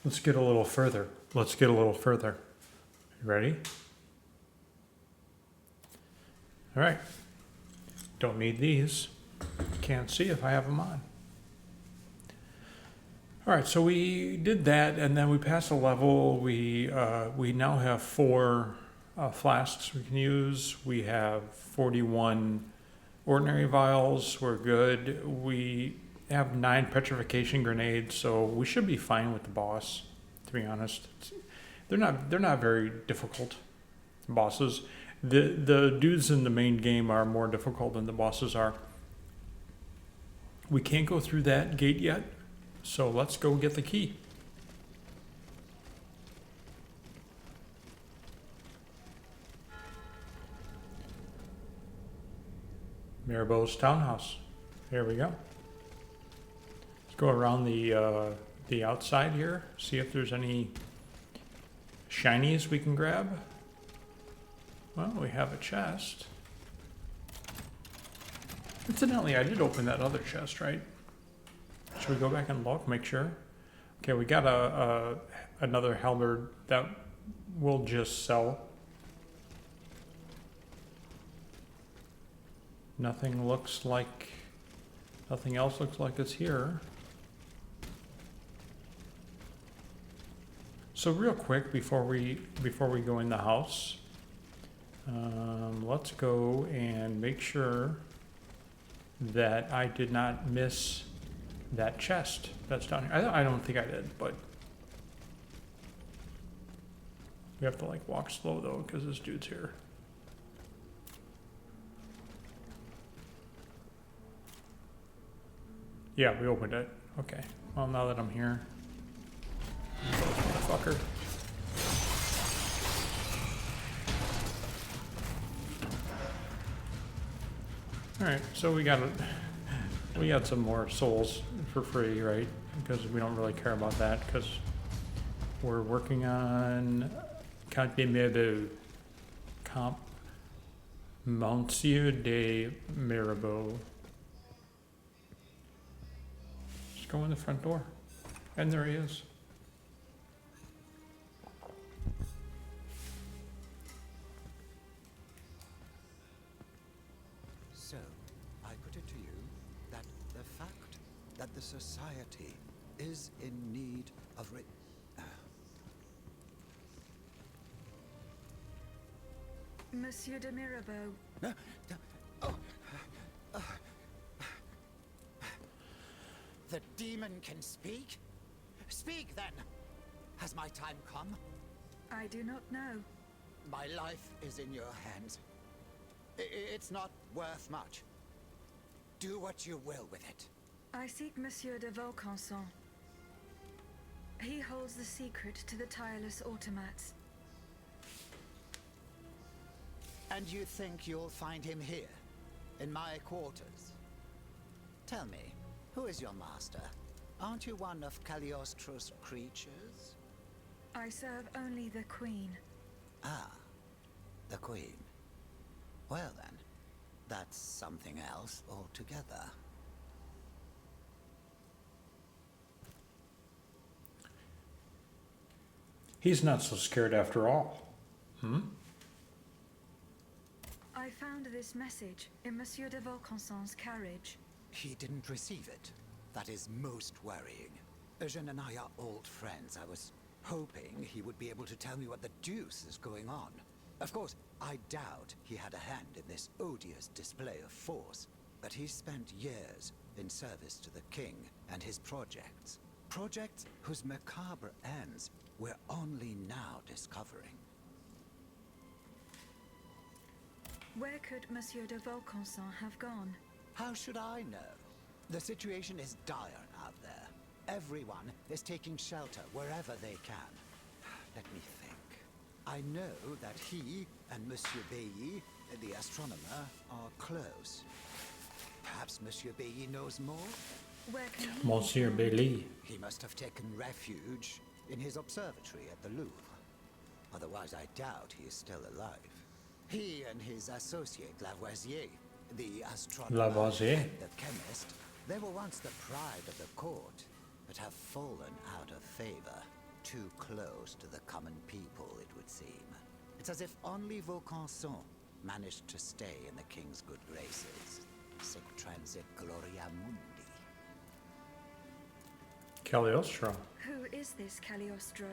Let's get a little further. Let's get a little further. You ready? All right. Don't need these. Can't see if I have them on. All right, so we did that, and then we passed a level. We now have 4 flasks we can use. We have 41 ordinary vials. We're good. We have 9 petrification grenades, so we should be fine with the boss. To be honest, they're not very difficult bosses. The dudes in the main game are more difficult than the bosses are. We can't go through that gate yet. So let's go get the key. Mirabeau's townhouse. Here we go. Let's go around the outside here. See if there's any shinies we can grab. Well, we have a chest. Incidentally, I did open that other chest, right? Should we go back and look, make sure? Okay, we got another halberd that we'll just sell. Nothing else looks like it's here. So real quick before we go in the house, let's go and make sure that I did not miss that chest that's down here. I don't think I did, but we have to like walk slow though because this dude's here. Yeah, we opened it. Okay. Well, now that I'm here, motherfucker. All right, so we got some more souls for free, right? Because we don't really care about that because we're working on Monsieur de Mirabeau. Just go in the front door. And there he is. So, I put it to you that the fact that the society is in need of Monsieur de Mirabeau. The demon can speak? Speak then! Has my time come? I do not know. My life is in your hands. It's not worth much. Do what you will with it. I seek Monsieur de Vaucanson. He holds the secret to the tireless automats. And you think you'll find him here, in my quarters? Tell me, who is your master? Aren't you one of Cagliostro's creatures? I serve only the Queen. Ah, the Queen. Well then, that's something else altogether. He's not so scared after all. I found this message in Monsieur de Vaucanson's carriage. He didn't receive it. That is most worrying. Eugène and I are old friends. I was hoping he would be able to tell me what the deuce is going on. Of course, I doubt he had a hand in this odious display of force, but he spent years in service to the king and his projects. Projects whose macabre ends we're only now discovering. Where could Monsieur de Vaucanson have gone? How should I know? The situation is dire out there. Everyone is taking shelter wherever they can. Let me think. I know that he and Monsieur Bailly, the astronomer, are close. Perhaps Monsieur Bailly knows more? Where can he Monsieur Bailly. He must have taken refuge in his observatory at the Louvre. Otherwise, I doubt he is still alive. He and his associate Lavoisier, the astronomer, Lavoisier. the chemist, they were once the pride of the court, but have fallen out of favor. too close to the common people, it would seem. It's as if only Vaucanson managed to stay in the king's good graces. Sic transit gloria mundi. Cagliostro. Who is this Cagliostro?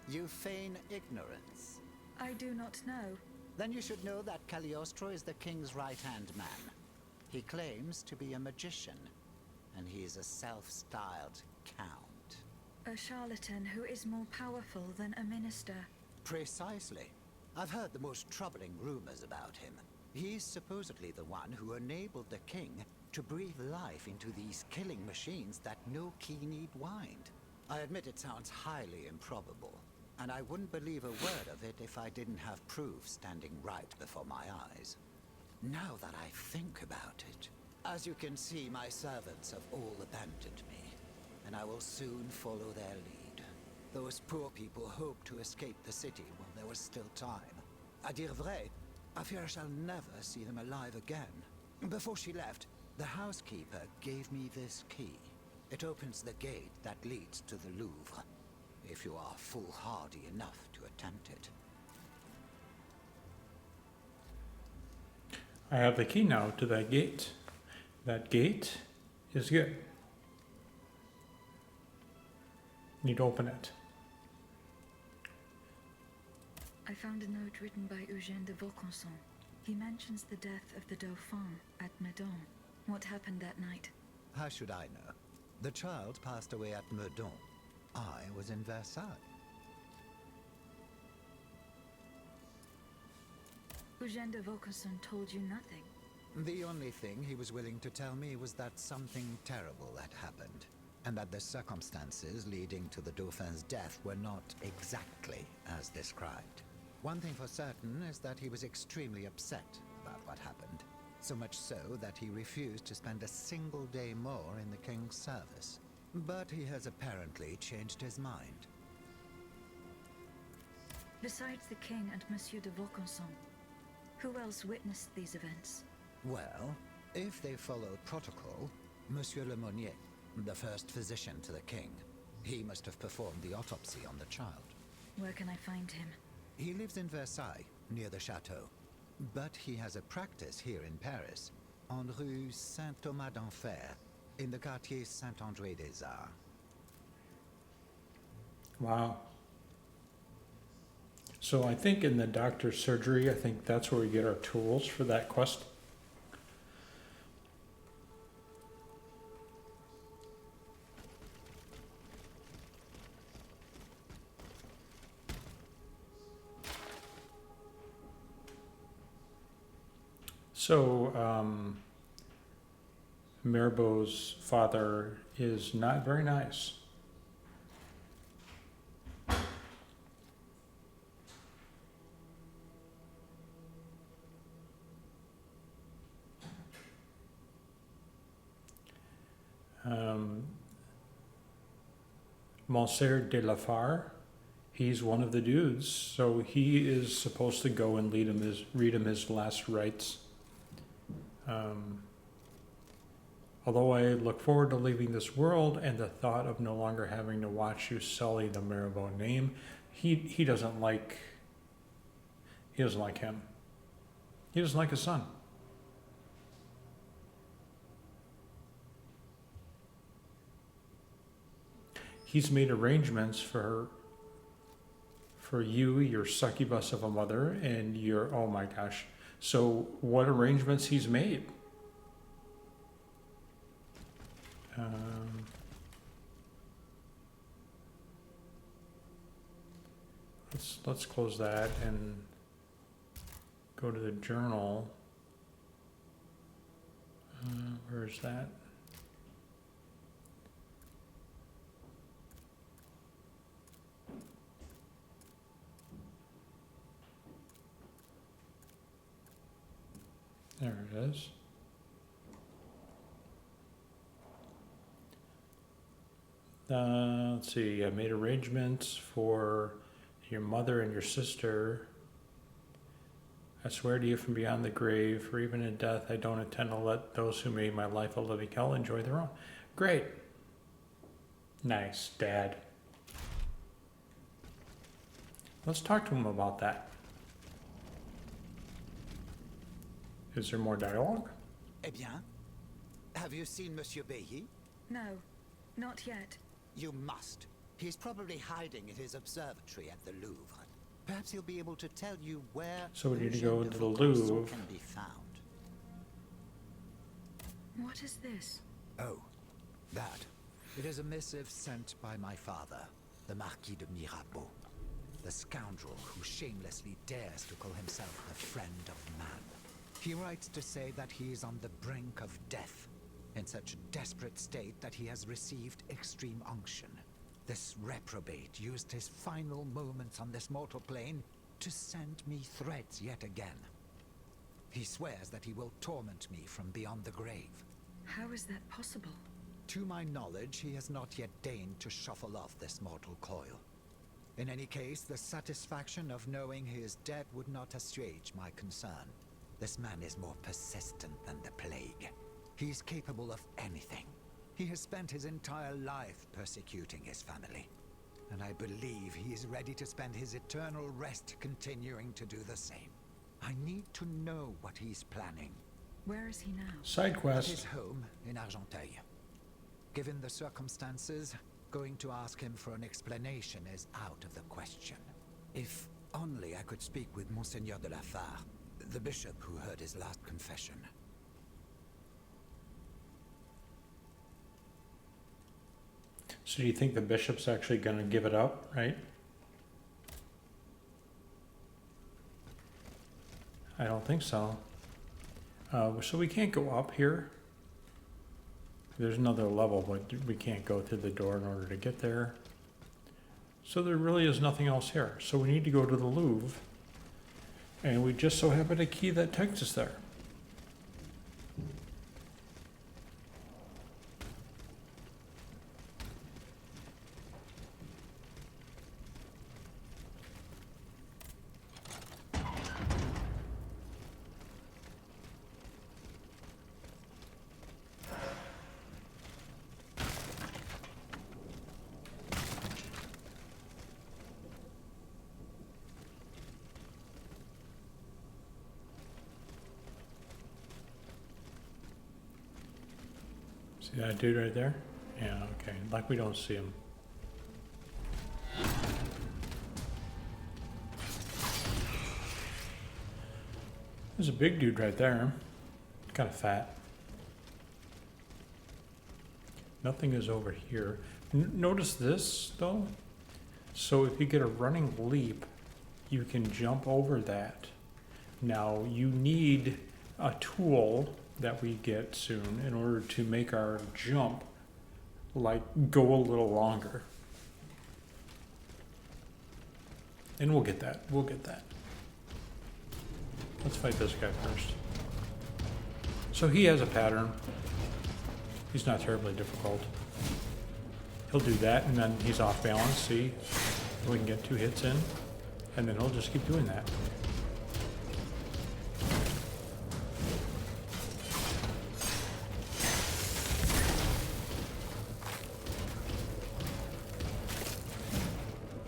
You feign ignorance. I do not know. Then you should know that Cagliostro is the king's right-hand man. He claims to be a magician, and he is a self-styled count. A charlatan who is more powerful than a minister. Precisely. I've heard the most troubling rumors about him. He's supposedly the one who enabled the king to breathe life into these killing machines that no key need wind. I admit it sounds highly improbable, and I wouldn't believe a word of it if I didn't have proof standing right before my eyes. Now that I think about it, as you can see, my servants have all abandoned me, and I will soon follow their lead. Those poor people hoped to escape the city while there was still time. À dire vrai, I fear I shall never see them alive again. Before she left, the housekeeper gave me this key. It opens the gate that leads to the Louvre, if you are foolhardy enough to attempt it. I have the key now to that gate. That gate is good. Need to open it. I found a note written by Eugène de Vaucanson. He mentions the death of the Dauphin at Meudon. What happened that night? How should I know? The child passed away at Meudon. I was in Versailles. Eugène de Vaucanson told you nothing. The only thing he was willing to tell me was that something terrible had happened, and that the circumstances leading to the Dauphin's death were not exactly as described. One thing for certain is that he was extremely upset about what happened, so much so that he refused to spend a single day more in the king's service. But he has apparently changed his mind. Besides the king and Monsieur de Vaucanson, who else witnessed these events? Well, if they followed protocol, Monsieur Le Monnier, the first physician to the king, he must have performed the autopsy on the child. Where can I find him? He lives in Versailles, near the chateau. But he has a practice here in Paris, on Rue Saint-Thomas d'Enfer, in the Quartier Saint-André des Arts. Wow. So I think in the doctor's surgery, I think that's where we get our tools for that quest. So, Mirabeau's father is not very nice. Monsieur de la Fare, he's one of the dudes, so he is supposed to go and read him his last rites. Although I look forward to leaving this world and the thought of no longer having to watch you sully the Mirabeau name, he doesn't like him. He doesn't like his son. He's made arrangements for you, your succubus of a mother, and your, oh my gosh. So what arrangements he's made? Let's close that and go to the journal. Where is that? There it is. Let's see, I made arrangements for your mother and your sister. I swear to you from beyond the grave, for even in death, I don't intend to let those who made my life a living hell enjoy their own. Great. Nice, Dad. Let's talk to him about that. Is there more dialogue? Eh bien, have you seen Monsieur Behy? No, not yet. You must. He's probably hiding in his observatory at the Louvre. Perhaps he'll be able to tell you where So we need to Eugène go de to the Vaucanson Louvre. can be found. What is this? Oh, that. It is a missive sent by my father, the Marquis de Mirabeau, the scoundrel who shamelessly dares to call himself the friend of man. He writes to say that he is on the brink of death, in such a desperate state that he has received extreme unction. This reprobate used his final moments on this mortal plane to send me threats yet again. He swears that he will torment me from beyond the grave. How is that possible? To my knowledge, he has not yet deigned to shuffle off this mortal coil. In any case, the satisfaction of knowing he is dead would not assuage my concern. This man is more persistent than the plague. He is capable of anything. He has spent his entire life persecuting his family. And I believe he is ready to spend his eternal rest continuing to do the same. I need to know what he's planning. Where is he now? Side At quest. his home in Argenteuil. Given the circumstances, going to ask him for an explanation is out of the question. If only I could speak with Monseigneur de la Fare, the bishop who heard his last confession. So do you think the bishop's actually going to give it up, right? I don't think so. So we can't go up here. There's another level, but we can't go through the door in order to get there. So there really is nothing else here. So we need to go to the Louvre. And we just so happen a key that takes us there. See that dude right there? Yeah, okay. Like we don't see him. There's a big dude right there. Kind of fat. Nothing is over here. Notice this, though. So if you get a running leap, you can jump over that. Now, you need a tool that we get soon in order to make our jump like go a little longer. And we'll get that. We'll get that. Let's fight this guy first. So he has a pattern. He's not terribly difficult. He'll do that and then he's off balance, see? We can get 2 hits in and then he'll just keep doing that.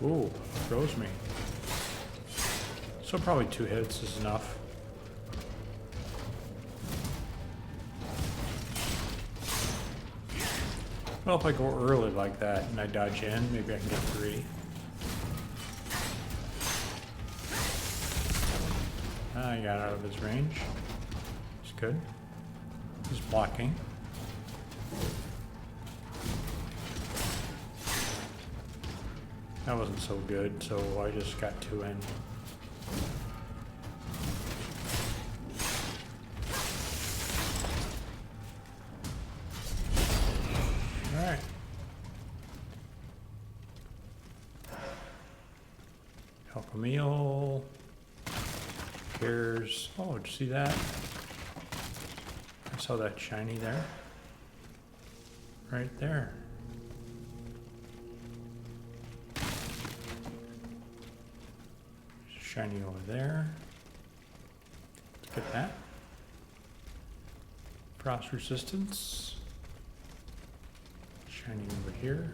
Ooh, throws me. So probably 2 hits is enough. Well, if I go early like that and I dodge in, maybe I can get 3. I got out of his range. It's good. He's blocking. That wasn't so good, so I just got 2 in. Alright. Help a meal. Cares. Oh, did you see that? I saw that shiny there. Right there. Shiny over there. Let's get that. Frost resistance. Shiny over here.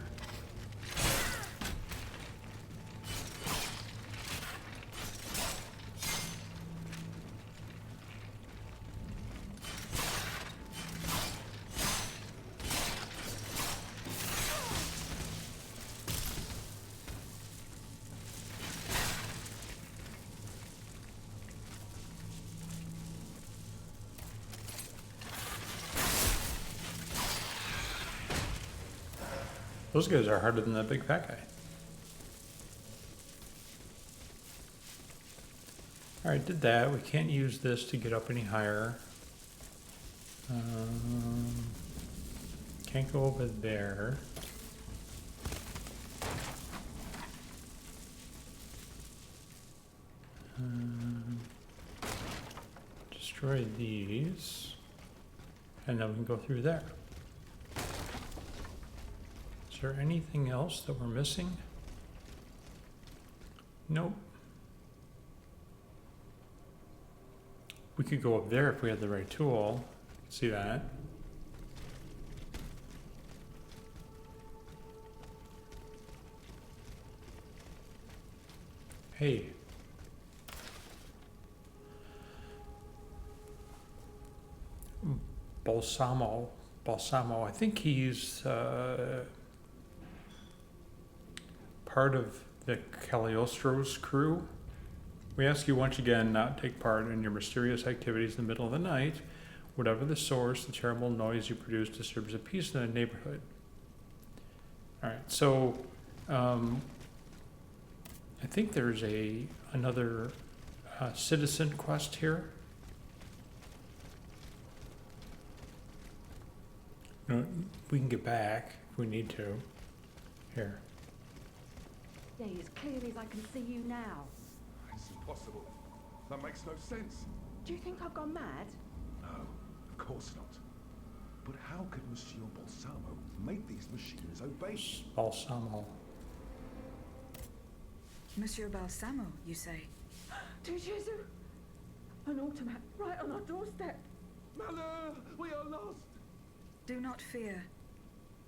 Those guys are harder than that big fat guy. Alright, did that. We can't use this to get up any higher. Can't go over there. Destroy these. And then we can go through there. Is there anything else that we're missing? Nope. We could go up there if we had the right tool. See that? Hey. Balsamo. I think he's part of the Cagliostro's crew. We ask you once again not to take part in your mysterious activities in the middle of the night. Whatever the source, the terrible noise you produce disturbs the peace in the neighborhood. Alright, so I think there's another citizen quest here. No, we can get back if we need to. Here. Yeah, as clearly as I can see you now. It's impossible. That makes no sense. Do you think I've gone mad? No, of course not. But how could Monsieur Balsamo make these machines obey? Balsamo. Monsieur Balsamo, you say? To Jesu! An automat right on our doorstep. Malheur! We are lost! Do not fear.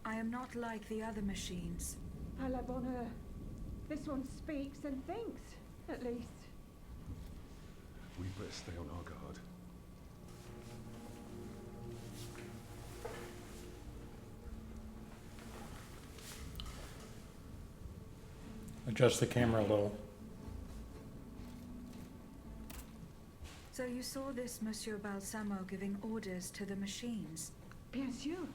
I am not like the other machines. À la bonne heure. This one speaks and thinks, at least. We better stay on our guard. Adjust the camera a little. So you saw this Monsieur Balsamo giving orders to the machines? Bien sûr.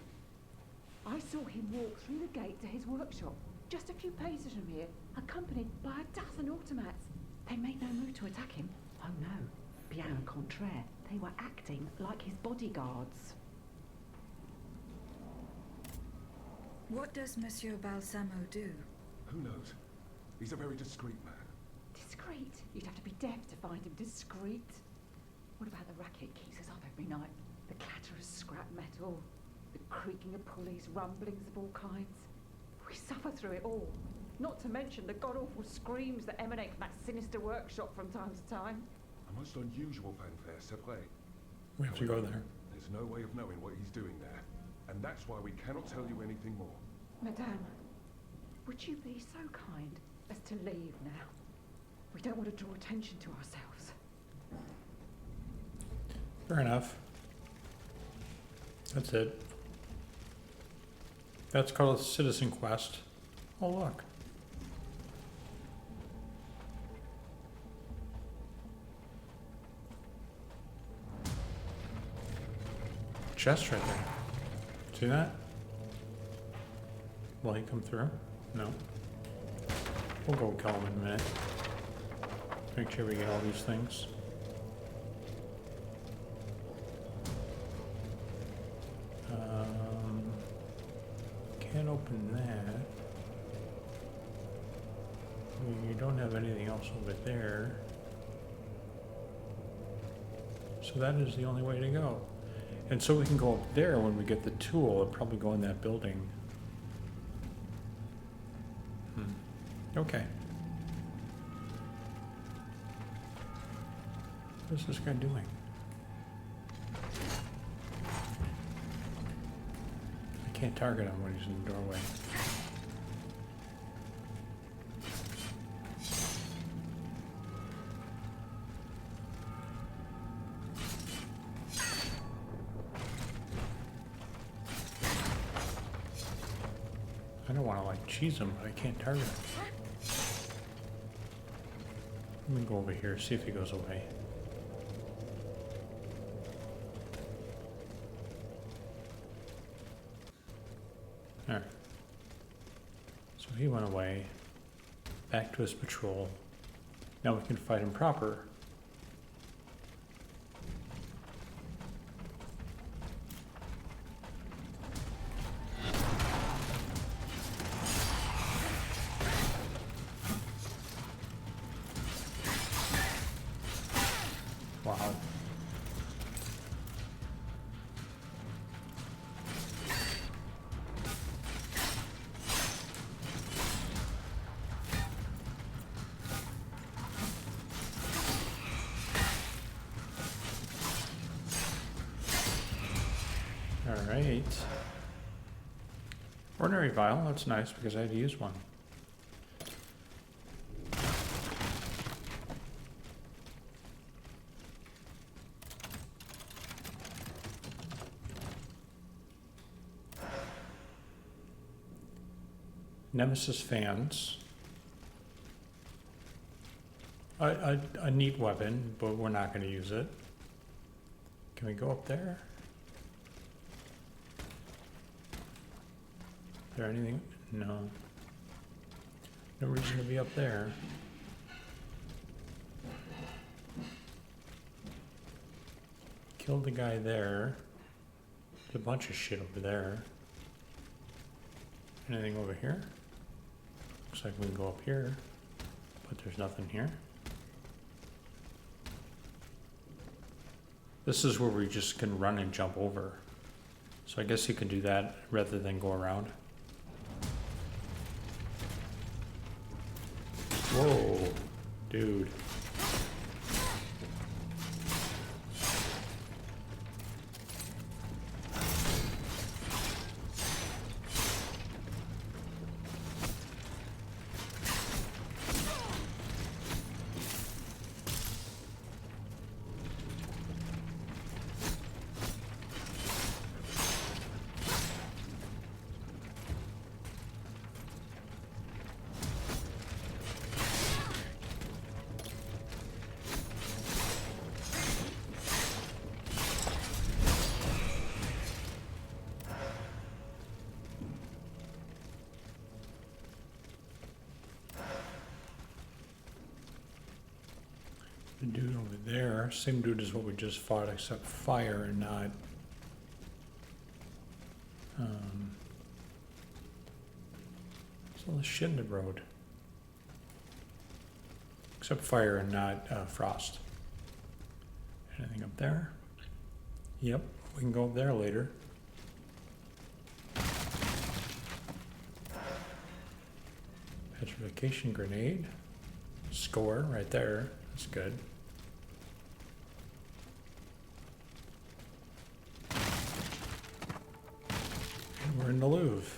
I saw him walk through the gate to his workshop, just a few paces from here, accompanied by a dozen automats. They made no move to attack him. Oh no, bien au contraire, they were acting like his bodyguards. What does Monsieur Balsamo do? Who knows? He's a very discreet man. Discreet? You'd have to be deaf to find him discreet. What about the racket keeps us up every night? The clatter of scrap metal, the creaking of pulleys, rumblings of all kinds. We suffer through it all. Not to mention the god-awful screams that emanate from that sinister workshop from time to time. A most unusual fanfare, c'est vrai. We have to go there. There's no way of knowing what he's doing there. And that's why we cannot tell you anything more. Madame, would you be so kind as to leave now? We don't want to draw attention to ourselves. Fair enough. That's it. That's called a citizen quest. Oh, look. Chest right there. See that? Will he come through? No. We'll go kill him in a minute. Make sure we get all these things. Can't open that. We don't have anything else over there. So that is the only way to go. And so we can go up there when we get the tool and probably go in that building. Okay. What is this guy doing? I can't target him when he's in the doorway. I don't want to like cheese him, but I can't target him. Let me go over here, see if he goes away. Alright. he went away. Back to his patrol. Now we can fight him proper. Wow. Alright. Ordinary vial, that's nice because I had to use one. Nemesis fans. A neat weapon, but we're not going to use it. Can we go up there? Is there anything? No. No reason to be up there. Killed the guy there. There's a bunch of shit over there. Anything over here? Looks like we can go up here, but there's nothing here. This is where we just can run and jump over. So I guess you can do that rather than go around. Whoa, dude. The dude over there, same dude as what we just fought, except fire and not. There's all this shit in the road. Except fire and not frost. Anything up there? Yep, we can go up there later. Petrification grenade. Score right there. That's good. And we're in the Louvre.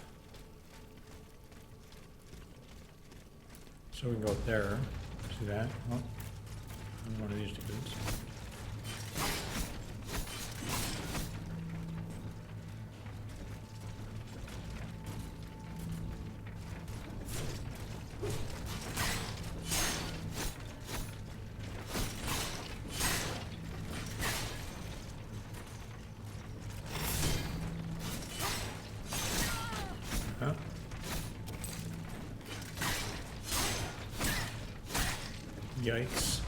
So we can go up there. See that? Oh, one of these dudes. Huh? Yikes.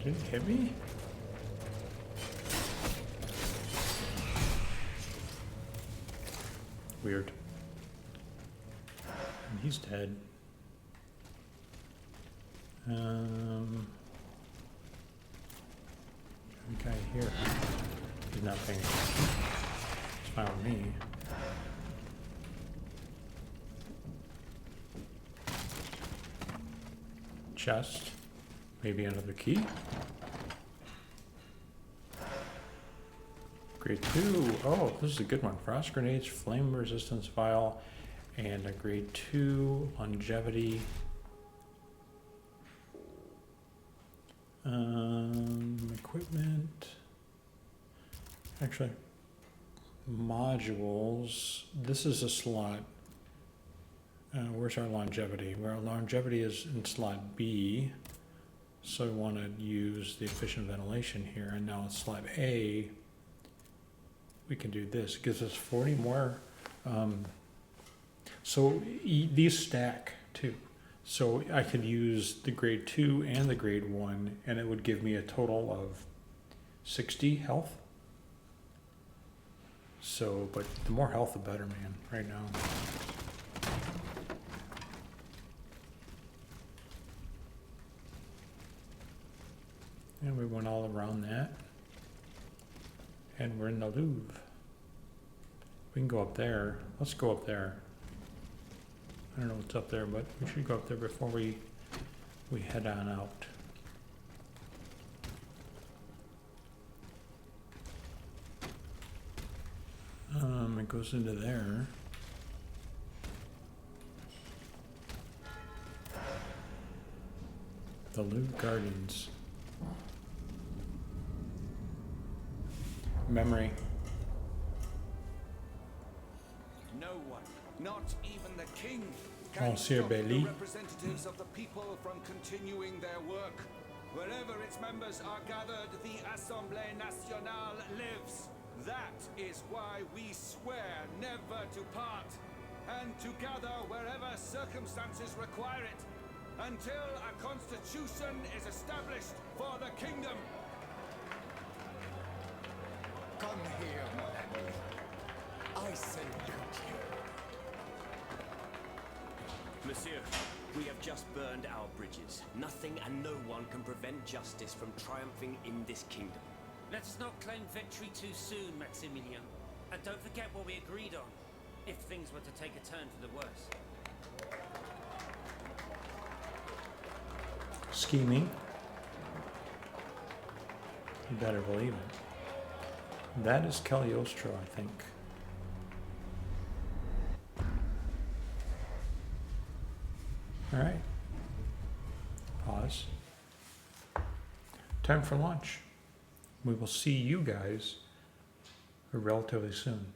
Did it hit me? Weird. And he's dead. The guy here. He's not paying attention. It's fine with me. Chest. Maybe another key. Grade 2. Oh, this is a good one. Frost grenades, flame resistance vial, and a grade 2 longevity. Equipment. Actually, modules. This is a slot. Where's our longevity? Well, our longevity is in slot B. So we want to use the efficient ventilation here. And now in slot A, we can do this. It gives us 40 more. These stack too. So I could use the grade 2 and the grade 1, and it would give me a total of 60 health. So, but the more health, the better, man, right now. And we went all around that. And we're in the Louvre. We can go up there. Let's go up there. I don't know what's up there, but we should go up there before we head on out. It goes into there. The Louvre Gardens. Memory. No one, not even the king, Oh, can Sir stop the Bailey. representatives of the people from continuing their work. Wherever its members are gathered, the Assemblée Nationale lives. That is why we swear never to part, and to gather wherever circumstances require it, until a constitution is established for the kingdom. Come here, mon ami. I salute you. Monsieur, we have just burned our bridges. Nothing and no one can prevent justice from triumphing in this kingdom. Let us not claim victory too soon, Maximilian. And don't forget what we agreed on, if things were to take a turn for the worse. Scheming. You better believe it. That is Cagliostro, I think. All right. Pause. Time for lunch. We will see you guys relatively soon.